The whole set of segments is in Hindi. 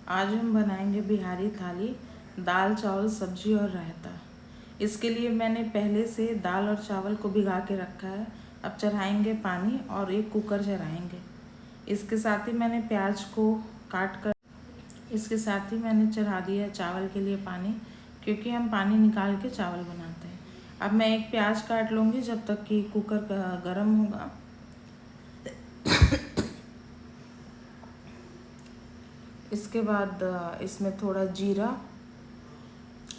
आज हम बनाएंगे बिहारी थाली, दाल चावल सब्जी और रायता। इसके लिए मैंने पहले से दाल और चावल को भिगा के रखा है। अब चढ़ाएंगे पानी और एक कुकर चढ़ाएंगे। इसके साथ ही मैंने प्याज को काट कर इसके साथ ही मैंने चढ़ा दिया चावल के लिए पानी, क्योंकि हम पानी निकाल के चावल बनाते हैं। अब मैं एक प्याज काट लूँगी जब तक कि कुकर गर्म होगा। इसके बाद इसमें थोड़ा जीरा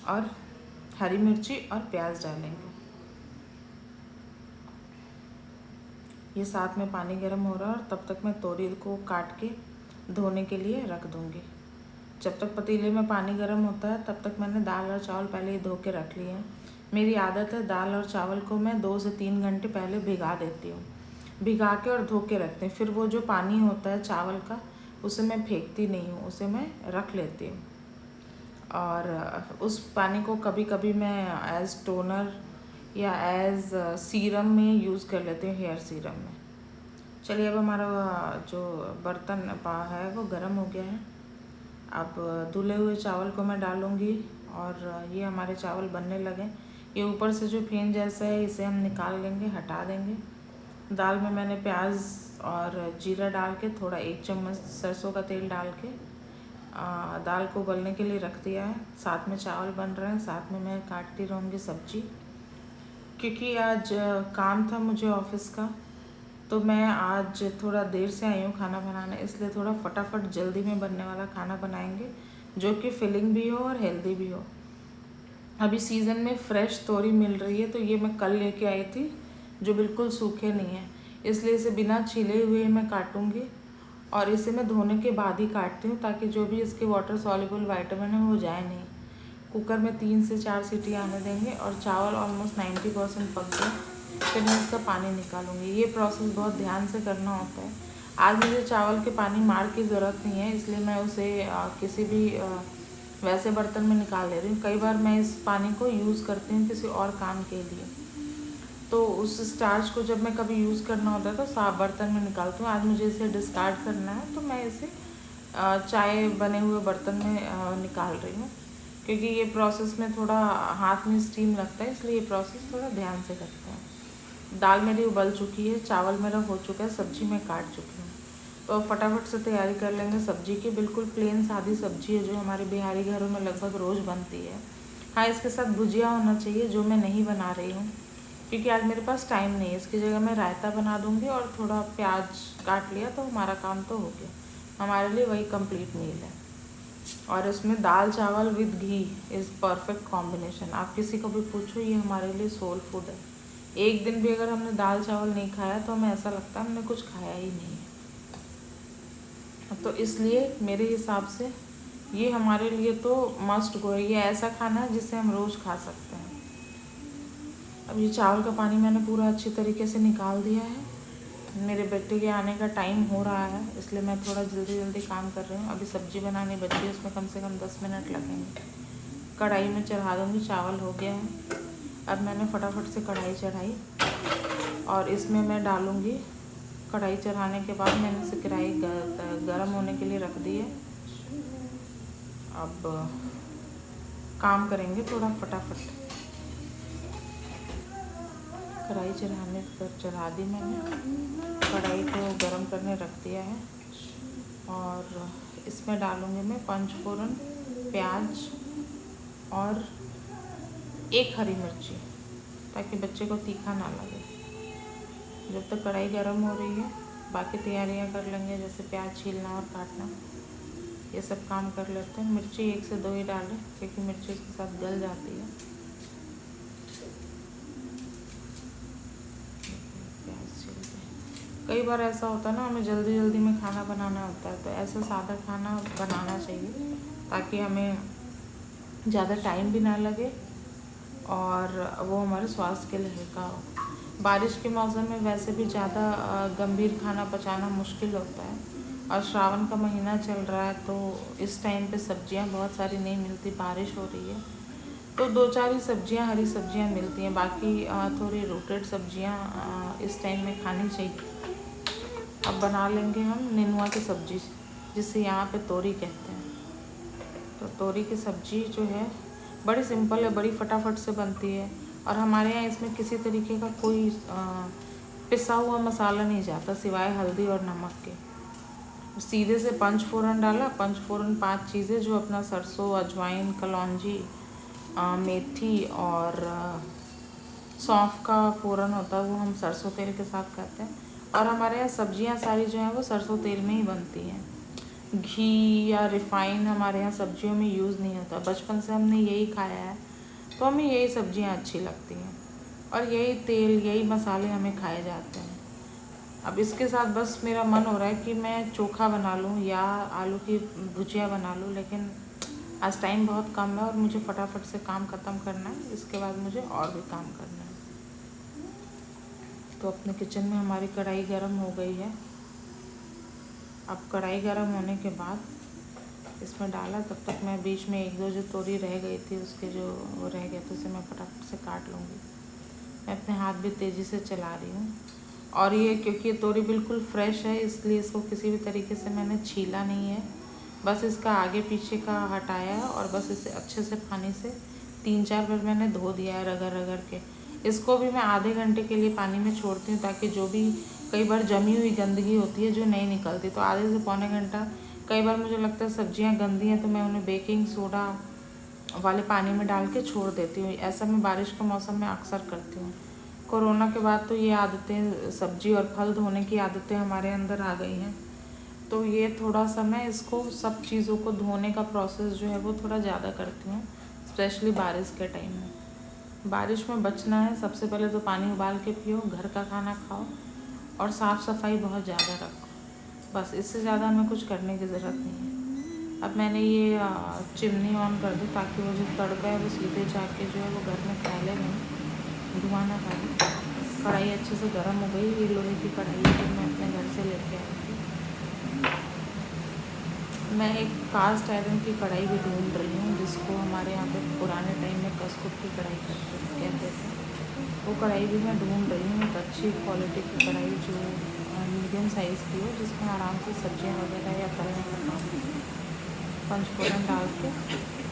और हरी मिर्ची और प्याज डालेंगे। ये साथ में पानी गर्म हो रहा है और तब तक मैं तोरी को काट के धोने के लिए रख दूँगी। जब तक पतीले में पानी गर्म होता है तब तक मैंने दाल और चावल पहले ही धो के रख लिए हैं। मेरी आदत है दाल और चावल को मैं 2 से 3 घंटे पहले भिगा देती हूँ। भिगा के और धो के रखते हैं। फिर वो जो पानी होता है चावल का, उसे मैं फेंकती नहीं हूँ, उसे मैं रख लेती हूँ। और उस पानी को कभी कभी मैं एज़ टोनर या एज़ सीरम में यूज़ कर लेती हूँ, हेयर सीरम में। चलिए, अब हमारा जो बर्तन है वो गर्म हो गया है। अब धुले हुए चावल को मैं डालूँगी और ये हमारे चावल बनने लगे। ये ऊपर से जो फेन जैसा है इसे हम निकाल लेंगे, हटा देंगे। दाल में मैंने प्याज और जीरा डाल के थोड़ा 1 चम्मच सरसों का तेल डाल के दाल को उबलने के लिए रख दिया है। साथ में चावल बन रहे हैं, साथ में मैं काटती रहूँगी सब्जी। क्योंकि आज काम था मुझे ऑफिस का, तो मैं आज थोड़ा देर से आई हूँ खाना बनाने, इसलिए थोड़ा फटाफट जल्दी में बनने वाला खाना बनाएंगे जो कि फिलिंग भी हो और हेल्दी भी हो। अभी सीज़न में फ्रेश तोरी मिल रही है, तो ये मैं कल लेके आई थी, जो बिल्कुल सूखे नहीं है, इसलिए इसे बिना छीले हुए मैं काटूँगी। और इसे मैं धोने के बाद ही काटती हूँ ताकि जो भी इसके वाटर सॉल्युबल विटामिन है वो जाए नहीं। कुकर में 3 से 4 सीटी आने देंगे और चावल ऑलमोस्ट 90% पक गए, फिर मैं इसका पानी निकालूंगी। ये प्रोसेस बहुत ध्यान से करना होता है। आज मुझे चावल के पानी मार की ज़रूरत नहीं है, इसलिए मैं उसे किसी भी वैसे बर्तन में निकाल ले रही हूँ। कई बार मैं इस पानी को यूज़ करती हूँ किसी और काम के लिए, तो उस स्टार्च को जब मैं कभी यूज़ करना होता है तो साफ बर्तन में निकालती हूँ। आज मुझे इसे डिस्कार्ड करना है, तो मैं इसे चाय बने हुए बर्तन में निकाल रही हूँ। क्योंकि ये प्रोसेस में थोड़ा हाथ में स्टीम लगता है, इसलिए ये प्रोसेस थोड़ा ध्यान से करते हैं। दाल मेरी उबल चुकी है, चावल मेरा हो चुका है, सब्जी मैं काट चुकी हूँ। तो अब फटाफट से तैयारी कर लेंगे सब्जी की। बिल्कुल प्लेन सादी सब्जी है जो हमारे बिहारी घरों में लगभग रोज़ बनती है। हाँ, इसके साथ भुजिया होना चाहिए, जो मैं नहीं बना रही हूँ क्योंकि आज मेरे पास टाइम नहीं है। इसकी जगह मैं रायता बना दूँगी और थोड़ा प्याज काट लिया तो हमारा काम तो हो गया। हमारे लिए वही कंप्लीट मील है। और इसमें दाल चावल with ghee is perfect combination. आप किसी को भी पूछो, ये हमारे लिए सोल फूड है। एक दिन भी अगर हमने दाल चावल नहीं खाया तो हमें ऐसा लगता है हमने कुछ खाया ही नहीं है। तो इसलिए मेरे हिसाब से ये हमारे लिए तो मस्ट गो है। ये ऐसा खाना है जिसे हम रोज़ खा सकते हैं। अब ये चावल का पानी मैंने पूरा अच्छी तरीके से निकाल दिया है। मेरे बेटे के आने का टाइम हो रहा है, इसलिए मैं थोड़ा जल्दी काम कर रही हूँ। अभी सब्ज़ी बनानी बची है, उसमें कम से कम 10 मिनट लगेंगे। कढ़ाई में चढ़ा दूँगी, चावल हो गया है। अब मैंने फटाफट से कढ़ाई चढ़ाई और इसमें मैं डालूँगी। कढ़ाई चढ़ाने के बाद मैंने इसे कढ़ाई गर्म होने के लिए रख दी है। अब काम करेंगे थोड़ा फटाफट। कढ़ाई चढ़ाने पर चढ़ा दी मैंने, कढ़ाई को गर्म करने रख दिया है और इसमें डालूँगी मैं पंचफोरन, प्याज और 1 हरी मिर्ची, ताकि बच्चे को तीखा ना लगे। जब तक कढ़ाई गर्म हो रही है बाकी तैयारियां कर लेंगे, जैसे प्याज छीलना और काटना, ये सब काम कर लेते हैं। मिर्ची 1 से 2 ही डालें क्योंकि मिर्ची के साथ गल जाती है। कई बार ऐसा होता है ना, हमें जल्दी में खाना बनाना होता है, तो ऐसा सादा खाना बनाना चाहिए ताकि हमें ज़्यादा टाइम भी ना लगे और वो हमारे स्वास्थ्य के लिए हल्का हो। बारिश के मौसम में वैसे भी ज़्यादा गंभीर खाना पचाना मुश्किल होता है और श्रावण का महीना चल रहा है, तो इस टाइम पे सब्जियां बहुत सारी नहीं मिलती, बारिश हो रही है, तो 2-4 ही सब्जियां, हरी सब्जियां मिलती हैं। बाकी थोड़ी रोटेड सब्जियां इस टाइम में खानी चाहिए। अब बना लेंगे हम नेनुआ की सब्जी, जिसे यहाँ पे तोरी कहते हैं। तो तोरी की सब्ज़ी जो है बड़ी सिंपल है, बड़ी फटाफट से बनती है। और हमारे यहाँ इसमें किसी तरीके का कोई पिसा हुआ मसाला नहीं जाता सिवाय हल्दी और नमक के। सीधे से पंचफोरन डाला, पंचफोरन 5 चीज़ें जो अपना सरसों, अजवाइन, कलौंजी, मेथी और सौंफ का फ़ोरन होता है, वो हम सरसों तेल के साथ खाते हैं। और हमारे यहाँ सब्जियाँ सारी जो हैं वो सरसों तेल में ही बनती हैं। घी या रिफ़ाइन हमारे यहाँ सब्जियों में यूज़ नहीं होता। बचपन से हमने यही खाया है, तो हमें यही सब्जियाँ अच्छी लगती हैं और यही तेल, यही मसाले हमें खाए जाते हैं। अब इसके साथ बस मेरा मन हो रहा है कि मैं चोखा बना लूँ या आलू की भुजिया बना लूँ, लेकिन आज टाइम बहुत कम है और मुझे फटाफट से काम ख़त्म करना है। इसके बाद मुझे और भी काम करना है। तो अपने किचन में हमारी कढ़ाई गरम हो गई है। अब कढ़ाई गरम होने के बाद इसमें डाला, तब तक मैं बीच में 1-2 जो तोरी रह गई थी उसके जो वो रह गए थे उसे मैं फटाफट से काट लूँगी। मैं अपने हाथ भी तेज़ी से चला रही हूँ। और ये क्योंकि ये तोरी बिल्कुल फ्रेश है इसलिए इसको किसी भी तरीके से मैंने छीला नहीं है, बस इसका आगे पीछे का हटाया है और बस इसे अच्छे से पानी से 3-4 बार मैंने धो दिया है रगड़ रगड़ के। इसको भी मैं आधे घंटे के लिए पानी में छोड़ती हूँ ताकि जो भी कई बार जमी हुई गंदगी होती है जो नहीं निकलती, तो आधे से पौने घंटा। कई बार मुझे लगता है सब्जियाँ गंदी हैं तो मैं उन्हें बेकिंग सोडा वाले पानी में डाल के छोड़ देती हूँ। ऐसा मैं बारिश के मौसम में अक्सर करती हूँ। कोरोना के बाद तो ये आदतें, सब्जी और फल धोने की आदतें हमारे अंदर आ गई हैं, तो ये थोड़ा सा मैं इसको सब चीज़ों को धोने का प्रोसेस जो है वो थोड़ा ज़्यादा करती हूँ, स्पेशली बारिश के टाइम में। बारिश में बचना है, सबसे पहले तो पानी उबाल के पियो, घर का खाना खाओ और साफ़ सफाई बहुत ज़्यादा रखो। बस इससे ज़्यादा हमें कुछ करने की ज़रूरत नहीं है। अब मैंने ये चिमनी ऑन कर दी ताकि वो जो तड़का है वो सीधे जाके जो है वो घर में फैले नहीं, धुआं ना फैले। कढ़ाई अच्छे से गर्म हो गई। ये लोहे की कढ़ाई है जो मैं अपने घर से लेके आई थी। मैं एक कास्ट आयरन की कढ़ाई भी ढूंढ रही हूँ जिसको हमारे यहाँ पे पुराने टाइम में कस्कुट की कढ़ाई कहते थे। वो कढ़ाई भी मैं ढूंढ रही हूँ, एक अच्छी क्वालिटी की कढ़ाई जो मीडियम साइज़ की हो, जिसमें आराम से सब्जियाँ वगैरह या तलने का काम, पंचफोरन डाल के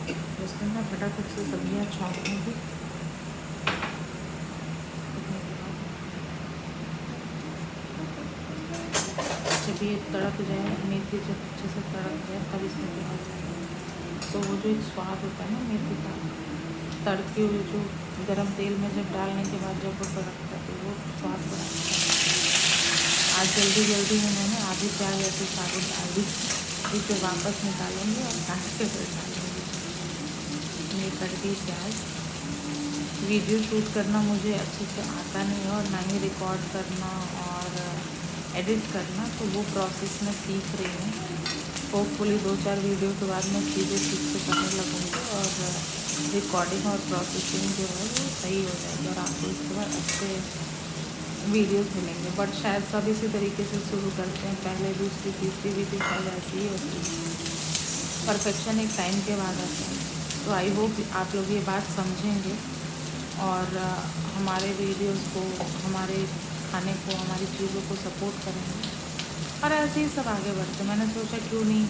जिसमें मैं फटाफट से सब्जियाँ छौंकूँगी। जब ये तड़क जाए, मेथी जब अच्छे से तड़क जाए तब इसमें प्याज डालेंगे, तो वो जो एक स्वाद होता है ना मेथी का, तड़के हुए जो गरम तेल में जब डालने के बाद जब वो तड़कता है तो वो स्वाद बड़ा अच्छा है। आज जल्दी जल्दी में मैंने आधी प्याज ऐसे साबुत डाल दी, इसे वापस निकालेंगे और काट के फिर डालेंगे। ये कट दी प्याज। वीडियो शूट करना मुझे अच्छे से आता नहीं है और ना ही रिकॉर्ड करना और एडिट करना, तो वो प्रोसेस मैं सीख रही हूँ। होपफुली 2-4 वीडियो के बाद मैं सीधे सीख के करने लगूँगी और रिकॉर्डिंग और प्रोसेसिंग जो है वो सही हो जाएगी और आपको इसके बाद अच्छे वीडियोस मिलेंगे। बट शायद सब इसी तरीके से शुरू करते हैं, पहले दूसरी तीसरी वीडियो शायद ऐसी ही होती है। परफेक्शन एक टाइम के बाद आता है। तो आई होप आप लोग ये बात समझेंगे और हमारे वीडियोस को, हमारे खाने को, हमारी चीज़ों को सपोर्ट करेंगे और ऐसे ही सब आगे बढ़ते हैं। मैंने सोचा क्यों नहीं,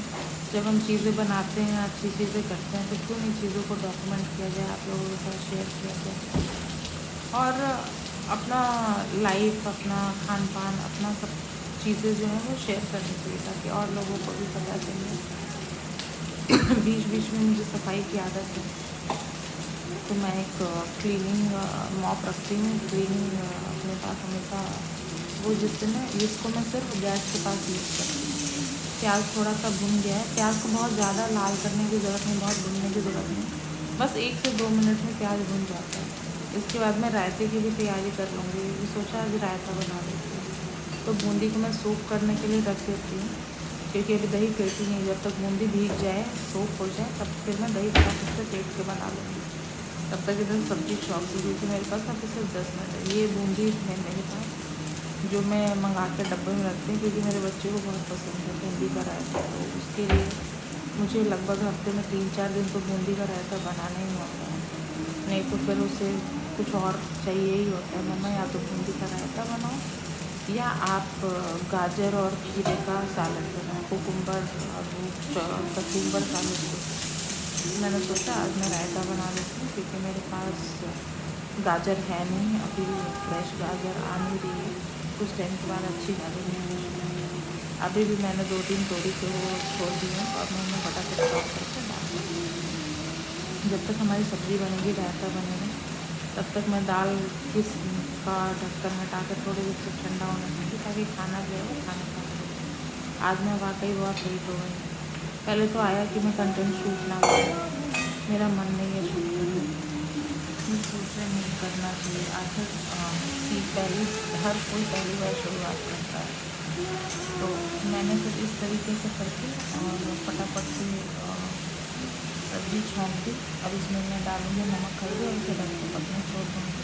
जब हम चीज़ें बनाते हैं, अच्छी चीज़ें करते हैं, तो क्यों नहीं चीज़ों को डॉक्यूमेंट किया जाए, आप लोगों के साथ शेयर किया जाए और अपना लाइफ, अपना खान पान, अपना सब चीज़ें जो हैं वो शेयर करनी चाहिए ताकि और लोगों को भी पता चले। बीच बीच में मुझे सफाई की आदत है, तो मैं एक क्लीनिंग मॉप रखती हूँ, क्लीनिंग अपने पास हमेशा, वो जिसको मैं सिर्फ गैस के पास यूज़ करती हूँ। प्याज थोड़ा सा भुन गया है, प्याज को बहुत ज़्यादा लाल करने की ज़रूरत नहीं, बहुत भुनने की ज़रूरत नहीं, बस 1 से 2 मिनट में प्याज भुन जाता है। इसके बाद मैं रायते की भी तैयारी कर लूँगी। सोचा आज रायता बना लेती हूँ, तो बूंदी को मैं सूप करने के लिए रख देती हूँ क्योंकि अभी दही फेंटी नहीं। जब तक बूंदी भीग जाए, सूप हो जाए, तब फिर मैं दही फटाफट से फेंट के बना लूँगी। तब तक इधर सब्ज़ी चॉप की, क्योंकि मेरे पास अभी सिर्फ 10 मिनट है। ये बूंदी है मेरे पास जो मैं मंगा के डब्बे में रखती हूँ क्योंकि मेरे बच्चे को बहुत पसंद है बूंदी का रायता, तो उसके लिए मुझे लगभग हफ्ते में 3-4 दिन तो बूंदी का रायता बनाना ही होता है, नहीं तो फिर उसे कुछ और चाहिए ही होता है। मम्मा या तो बूंदी का रायता बनाओ या आप गाजर और खीरे का सैलड बनाओ, कुकुम्बर और कचुम्बर सैलड। मैंने सोचा आज मैं रायता बना लेती हूँ, क्योंकि मेरे पास गाजर है नहीं अभी, फ्रेश गाजर आ नहीं रही है, कुछ टाइम के बाद अच्छी गाजर मिलेगी। अभी भी मैंने 2-3 तोड़ी के वो छोड़ दी हैं, और मैंने फटाफट चॉप करके डाल दी। जब तक हमारी सब्ज़ी बनेगी, रायता बनेगा, तब तक मैं दाल किस का ढक्कन हटा कर थोड़ी देर से ठंडा होने दूँगी, ताकि खाना जो है वो खाने का आज मैं वाकई बहुत लेट हो गई। पहले तो आया कि मैं कंटेंट शूट ना करूँ, मेरा मन नहीं है शूट करने का। मैं सोच रही नहीं करना चाहिए, आखिर पहली हर कोई पहली बार शुरुआत करता है। तो मैंने फिर इस तरीके से करके और फटाफट से सब्ज़ी छौंक दी। अब इसमें मैं डालूँगी नमक हल्दी और इसे ढक के पकने छोड़ दूँगी।